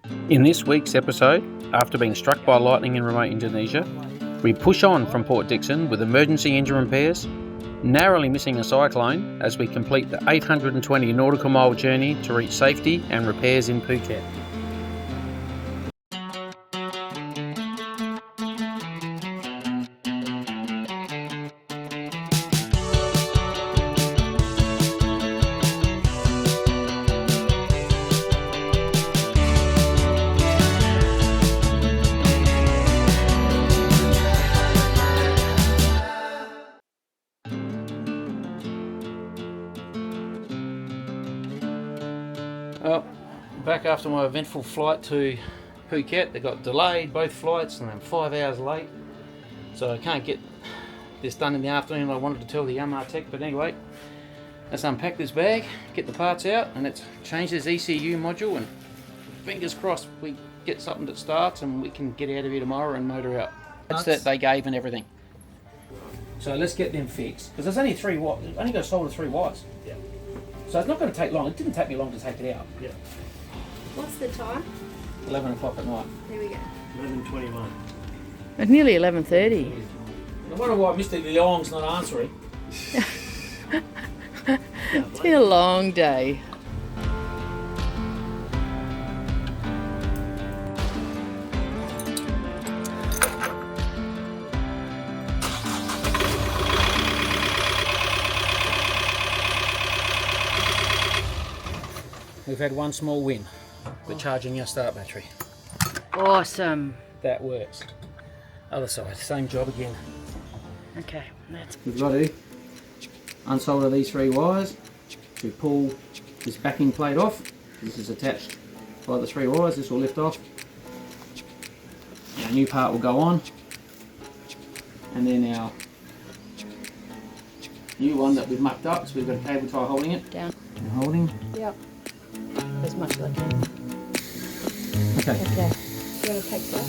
In this week's episode, after being struck by lightning in remote Indonesia, we push on from Port Dickson with emergency engine repairs, narrowly missing a cyclone as we complete the 820 nautical mile journey to reach safety and repairs in Phuket. Well, back after my eventful flight to Phuket. They got delayed, both flights, and I'm 5 hours late. So I can't get this done in the afternoon. I wanted to tell the tech, but anyway, let's unpack this bag, get the parts out, and let's change this ECU module, and fingers crossed we get something that starts and we can get out of here tomorrow and motor out. That's that they gave and everything. So let's get them fixed, because there's only 3 wires. Only got to solder 3 wires. Yeah. So it's not going to take long. It didn't take me long to take it out. Yeah. What's the time? 11 o'clock at night. There we go. 11:21. It's nearly 11:30. I wonder why Mr. Leong's not answering. It's been a long day. We've had one small win. We're charging our start battery. Awesome. That works. Other side, same job again. Okay, that's We've got to unsolder these 3 wires to pull this backing plate off. This is attached by the 3 wires. This will lift off. Our new part will go on, and then our new one that we've mucked up, so we've got a cable tie holding it. down. And holding. Yep. As much as I can. Okay. Okay. You want to take that?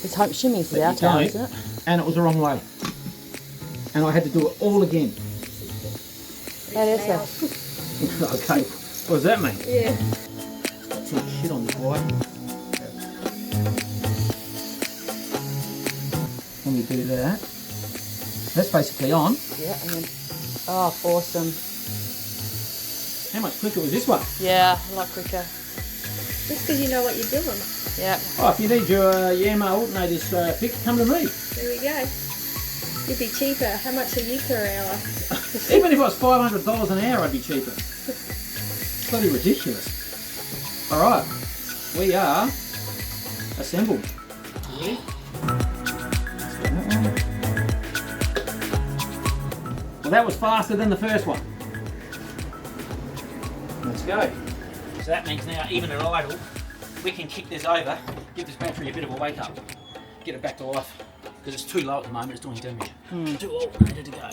It's shimmies But it out, you don't. isn't it? And it was the wrong way. And I had to do it all again. That is that. Okay. What does that mean? Yeah. It's not shit on this wire. When we do that, that's basically on. Yeah, and then. Oh, awesome. How much quicker was this one? Yeah, a lot quicker. Just because you know what you're doing. Yeah. Oh, if you need your Yamaha alternators fixed, come to me. There we go. You'd be cheaper. How much are you per hour? Even if it was $500 an hour, I'd be cheaper. Bloody ridiculous. All right, we are assembled. Ready? Well, that was faster than the first one. Let's go. So that means now, even at idle, we can kick this over, give this battery a bit of a wake up, get it back to life, because it's too low at the moment, it's doing damage. Too alternator to go.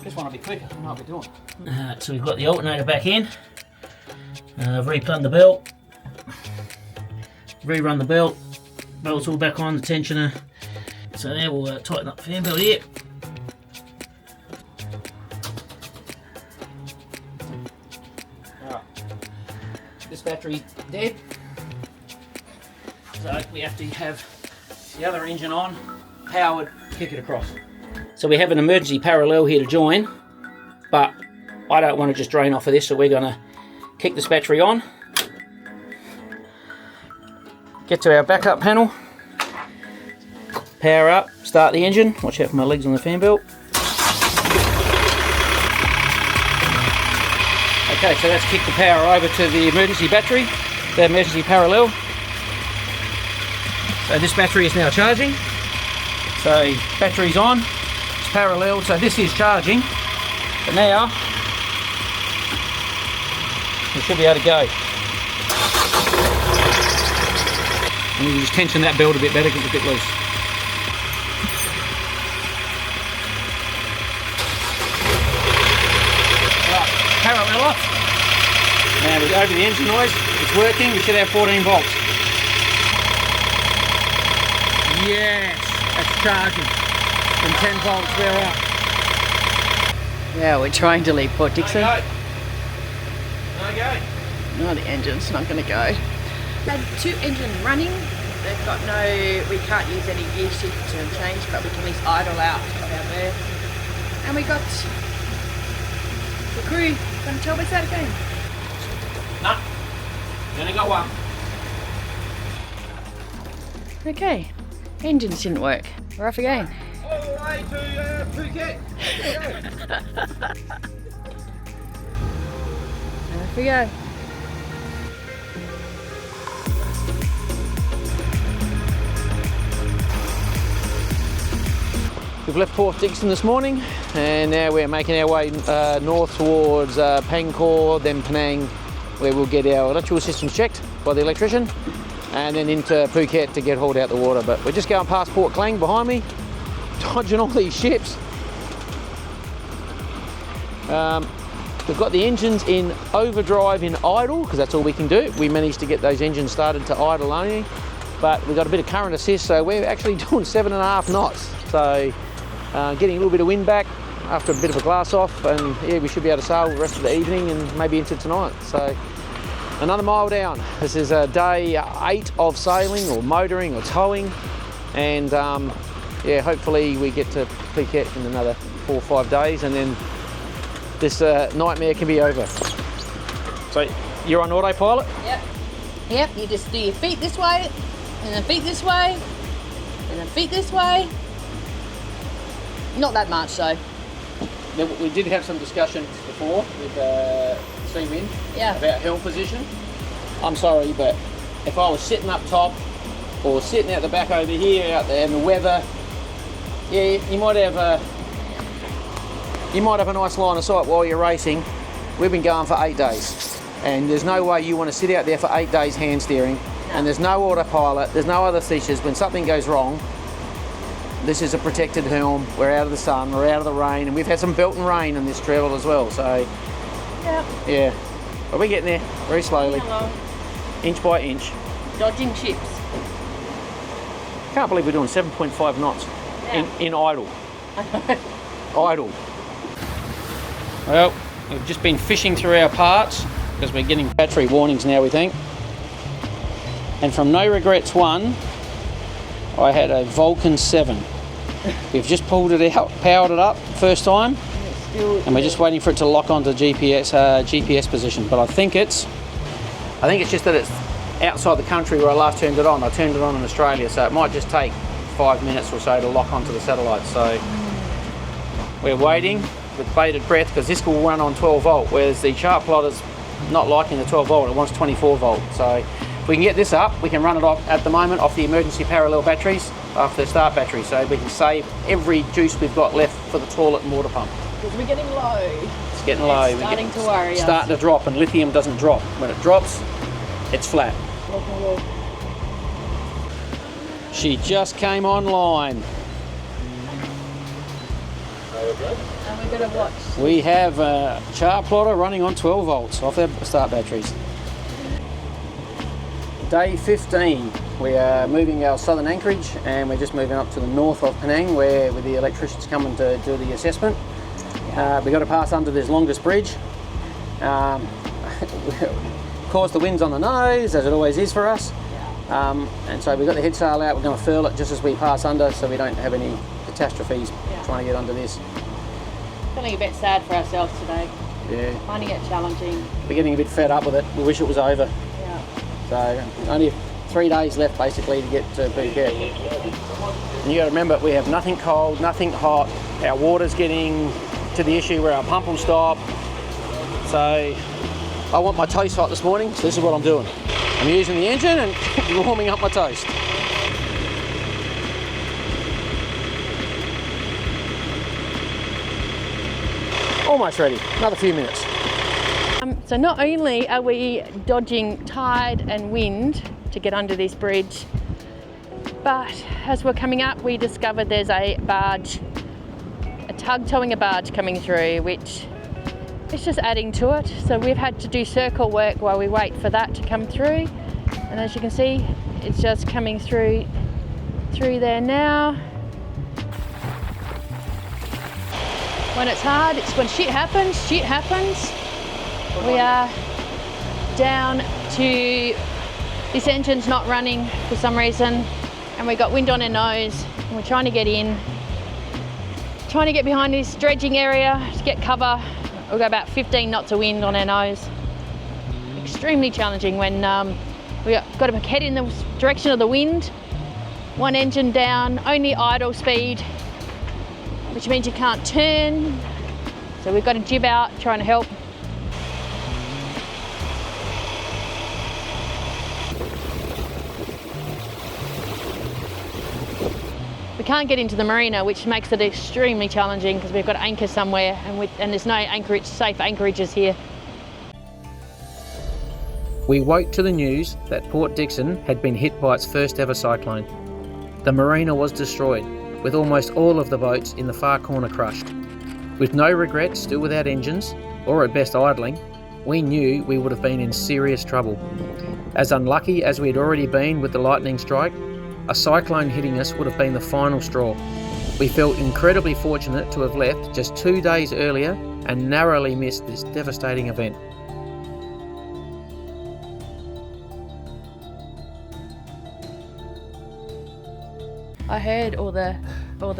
This one will be quicker, I know what we're doing. So we've got the alternator back in, I've replumbed the belt, rerun the belt, belt's all back on, the tensioner. So now we'll tighten up the fan belt here. This battery's dead, so we have to have the other engine on, powered, kick it across. So we have an emergency parallel here to join, but I don't want to just drain off of this, so we're going to kick this battery on, get to our backup panel, power up, start the engine, watch out for my legs on the fan belt. Okay, so let's kick the power over to the emergency battery, the emergency parallel. So this battery is now charging. So battery's on, it's parallel, so this is charging. But now, we should be able to go. And you can just tension that belt a bit better because it's a bit loose. Parallel off. Now we go over the engine noise, it's working, we should have 14 volts. Yes, that's charging. From 10 volts, we're up. Yeah, we're trying to leave Port Dickson. No go. No, the engine's not going to go. had 2 engines running. They've got no, we can't use any gear shift and change, but we can at least idle out of our berth. And we got the crew going to tell us how to go. No, you only got one. Okay, engines didn't work. We're off again. All the way to Phuket. Off we go. We've left Port Dickson this morning and now we're making our way north towards Pangkor, then Penang, where we'll get our electrical systems checked by the electrician, and then into Phuket to get hauled out the water. But we're just going past Port Klang behind me, dodging all these ships. We've got the engines in overdrive in idle, because that's all we can do. We managed to get those engines started to idle only, but we've got a bit of current assist, so we're actually doing 7.5 knots. So getting a little bit of wind back after a bit of a glass off, and yeah, we should be able to sail the rest of the evening and maybe into tonight. So another mile down. This is day 8 of sailing or motoring or towing, and yeah, hopefully we get to Phuket in another 4 or 5 days, and then this nightmare can be over. So you're on autopilot? Yep. Yep, you just do your feet this way, and then feet this way, and then feet this way. Not that much though. Now, we did have some discussions before with Seawind about helm position. I'm sorry, but if I was sitting up top or sitting out the back over here out there in the weather, yeah, you might have a nice line of sight while you're racing. We've been going for 8 days, and there's no way you want to sit out there for 8 days hand steering, and there's no autopilot, there's no other features. When something goes wrong, this is a protected helm. We're out of the sun, we're out of the rain, and we've had some belt and rain in this travel as well. So, yeah, but we're getting there very slowly, inch by inch. Dodging ships. Can't believe we're doing 7.5 knots in idle. Idle. Well, we've just been fishing through our parts because we're getting battery warnings now, we think. And from No Regrets 1, I had a Vulcan 7. We've just pulled it out, powered it up first time, and we're just waiting for it to lock onto GPS position. But I think it's just that it's outside the country where I last turned it on. I turned it on in Australia, so it might just take 5 minutes or so to lock onto the satellite. So we're waiting with bated breath, because this will run on 12 volt, whereas the chart plotter's not liking the 12 volt, it wants 24 volt. So if we can get this up, we can run it off at the moment off the emergency parallel batteries, off the start battery, so we can save every juice we've got left for the toilet and water pump. Because we're getting low. It's getting low. It's starting to worry us. Starting to drop, and lithium doesn't drop. When it drops, it's flat. She just came online. And we're going to watch. We have a chart plotter running on 12 volts off their start batteries. Day 15. We are moving our southern anchorage, and we're just moving up to the north of Penang, where the electrician's coming to do the assessment. We've got to pass under this longest bridge. Of course, the wind's on the nose, as it always is for us. And so we've got the head sail out. We're going to furl it just as we pass under, so we don't have any catastrophes trying to get under this. Feeling a bit sad for ourselves today. Yeah. Finding it challenging. We're getting a bit fed up with it. We wish it was over. Yeah. So only 3 days left basically to get to Phuket. And you got to remember, we have nothing cold, nothing hot. Our water's getting to the issue where our pump will stop. So I want my toast hot this morning, so this is what I'm doing. I'm using the engine and warming up my toast. Almost ready, another few minutes. So not only are we dodging tide and wind to get under this bridge, but as we're coming up, we discovered there's a barge, a tug towing a barge coming through, which is just adding to it. So we've had to do circle work while we wait for that to come through. And as you can see, it's just coming through there now. When it's hard, it's when shit happens, We are down to This engine's not running for some reason, and we got wind on our nose, and we're trying to get in, trying to get behind this dredging area to get cover. We've got about 15 knots of wind on our nose. Extremely challenging when we got to head in the direction of the wind. One engine down, only idle speed, which means you can't turn. So we've got to jib out, trying to help. We can't get into the marina, which makes it extremely challenging because we've got to anchor somewhere, and there's no anchorage, safe anchorages here. We woke to the news that Port Dickson had been hit by its first ever cyclone. The marina was destroyed, with almost all of the boats in the far corner crushed. With no regrets, still without engines, or at best idling, we knew we would have been in serious trouble. As unlucky as we had already been with the lightning strike, a cyclone hitting us would have been the final straw. We felt incredibly fortunate to have left just 2 days earlier and narrowly missed this devastating event. I heard all the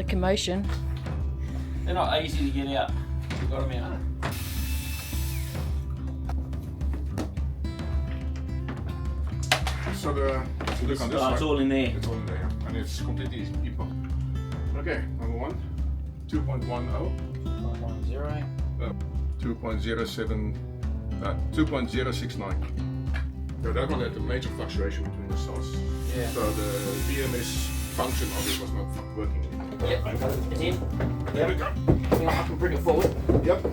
commotion. They're not easy to get out. We've got them out. So the look on this side. It's all in there. It's all in there, yeah. And it's completely epoch. Okay, number 1, 2.10, 2.07, 2.069. So that one had a major fluctuation between the cells. Yeah. So the VMS function of it was not working. Yep, it's in. There we go. I can bring it forward. Yep.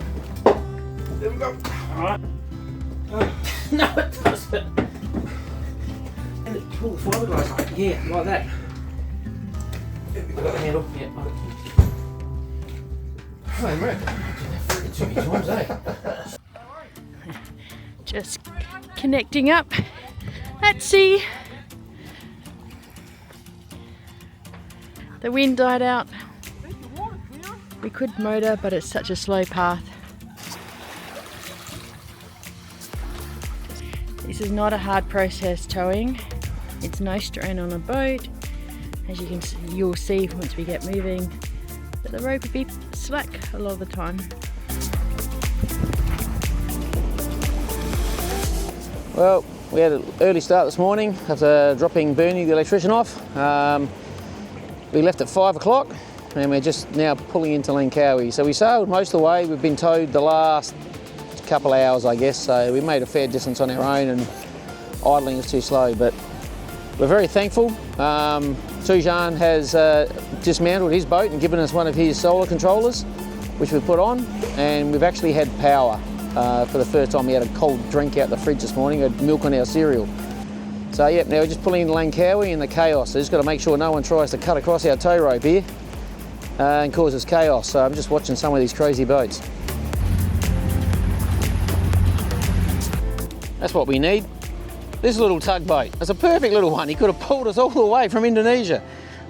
There we go. Alright. No, it doesn't. And it pull the fiberglass up. Yeah, like that. Got the handle. Yeah, Hey, man. too many times, eh? Just connecting up at sea. The wind died out. We could motor, but it's such a slow path. This is not a hard process towing. It's no strain on a boat. As you can see, you'll see once we get moving, but the rope will be slack a lot of the time. Well, we had an early start this morning after dropping Bernie, the electrician, off. We left at 5 o'clock and we're just now pulling into Langkawi. So we sailed most of the way. We've been towed the last couple of hours, I guess. So we made a fair distance on our own and idling was too slow, but we're very thankful. Tujan has dismantled his boat and given us one of his solar controllers, which we've put on, and we've actually had power for the first time. We had a cold drink out the fridge this morning, had milk on our cereal. So yeah, now we're just pulling into Langkawi in the chaos. So just got to make sure no one tries to cut across our tow rope here and causes chaos. So I'm just watching some of these crazy boats. That's what we need. This little tugboat. It's a perfect little one. He could have pulled us all the way from Indonesia.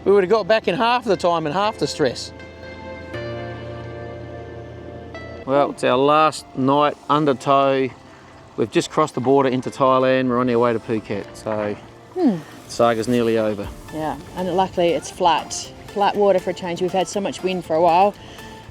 We would have got back in half the time and half the stress. Well, it's our last night under tow. We've just crossed the border into Thailand. We're on our way to Phuket, so saga's nearly over. Yeah, and luckily it's flat water for a change. We've had so much wind for a while.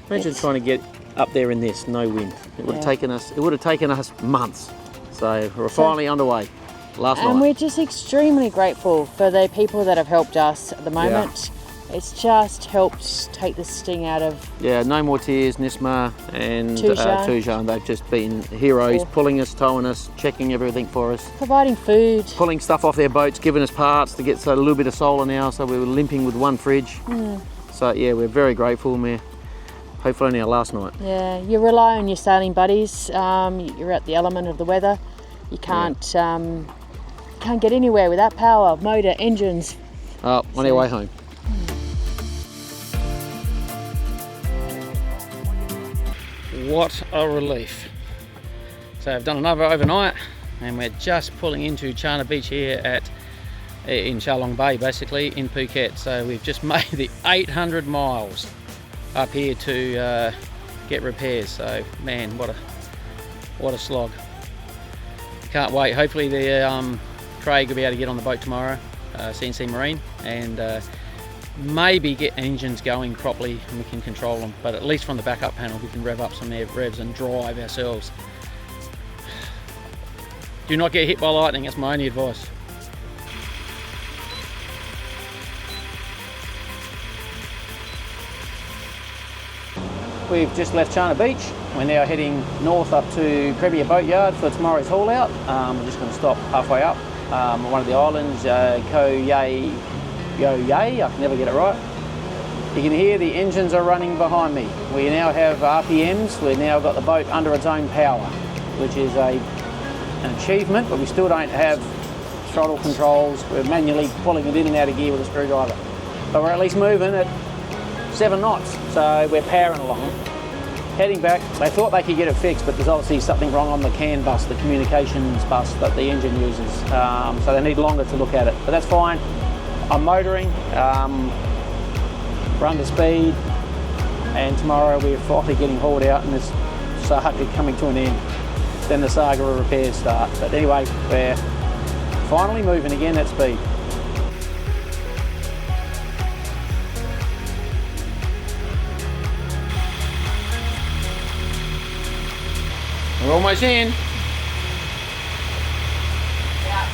Imagine trying to get up there in this, no wind. It would have taken us. It would have taken us months. So we're finally underway. Last night. And we're just extremely grateful for the people that have helped us at the moment. It's just helped take the sting out of... Yeah, No More Tears, Nisma and Tujan. They've just been heroes, pulling us, towing us, checking everything for us. Providing food. Pulling stuff off their boats, giving us parts to get a little bit of solar now, so we were limping with one fridge. So yeah, we're very grateful. We're hopefully only our last night. Yeah, you rely on your sailing buddies. You're at the element of the weather. You can't get anywhere without power, motor, engines. On our way home. What a relief. So I've done another overnight and we're just pulling into Chana Beach here in Chalong Bay, basically in Phuket. So we've just made the 800 miles up here to get repairs. So man, what a slog. Can't wait. Hopefully the Craig will be able to get on the boat tomorrow, CNC Marine, and maybe get engines going properly and we can control them. But at least from the backup panel we can rev up some revs and drive ourselves. Do not get hit by lightning, that's my only advice. We've just left Chana Beach. We're now heading north up to Crevier Boatyard for tomorrow's haul out. We're just going to stop halfway up on one of the islands, Ko Yay, I can never get it right. You can hear the engines are running behind me. We now have RPMs, we've now got the boat under its own power, which is an achievement, but we still don't have throttle controls. We're manually pulling it in and out of gear with a screwdriver. But we're at least moving at 7 knots, so we're powering along. Heading back, they thought they could get it fixed, but there's obviously something wrong on the CAN bus, the communications bus that the engine uses. So they need longer to look at it, but that's fine. I'm motoring, run to speed, and tomorrow we're finally getting hauled out and this saga coming to an end. Then the saga of repairs start. But anyway, we're finally moving again at speed. We're almost in. Yeah.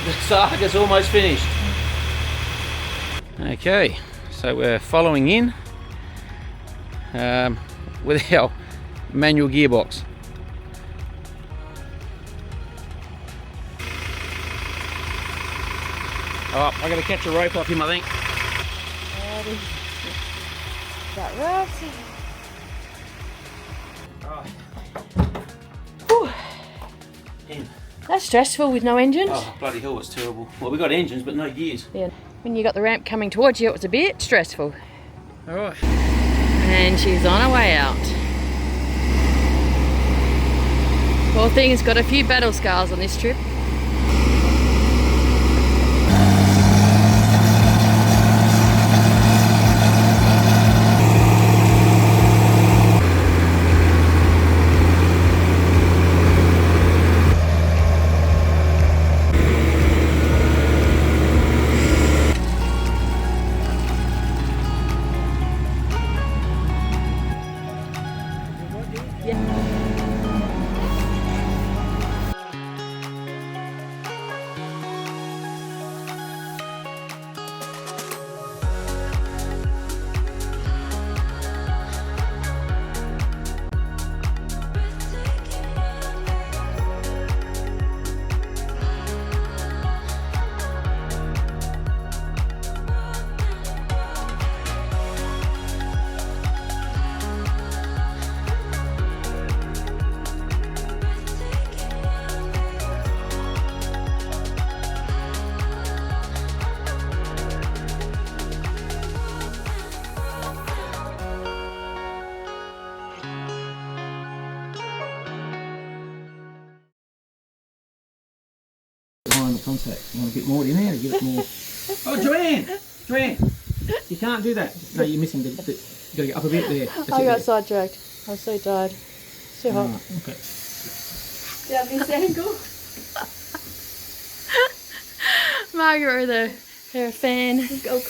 The saga's almost finished. Okay, so we're following in with our manual gearbox. Oh, I gotta catch a rope off him, I think. That rough. In. That's stressful with no engines. Oh, bloody hell, it's terrible. Well, we got engines, but no gears. Yeah. When you got the ramp coming towards you, it was a bit stressful. All right. And she's on her way out. Poor thing's got a few battle scars on this trip. The contact. You want to get more in there to give it more. Oh, Joanne! You can't do that. No, you're missing the you gotta get up a bit there. That's I it got there. sidetracked. I was so tired. So hot. Okay. Down this angle. Margaret with her fan. Go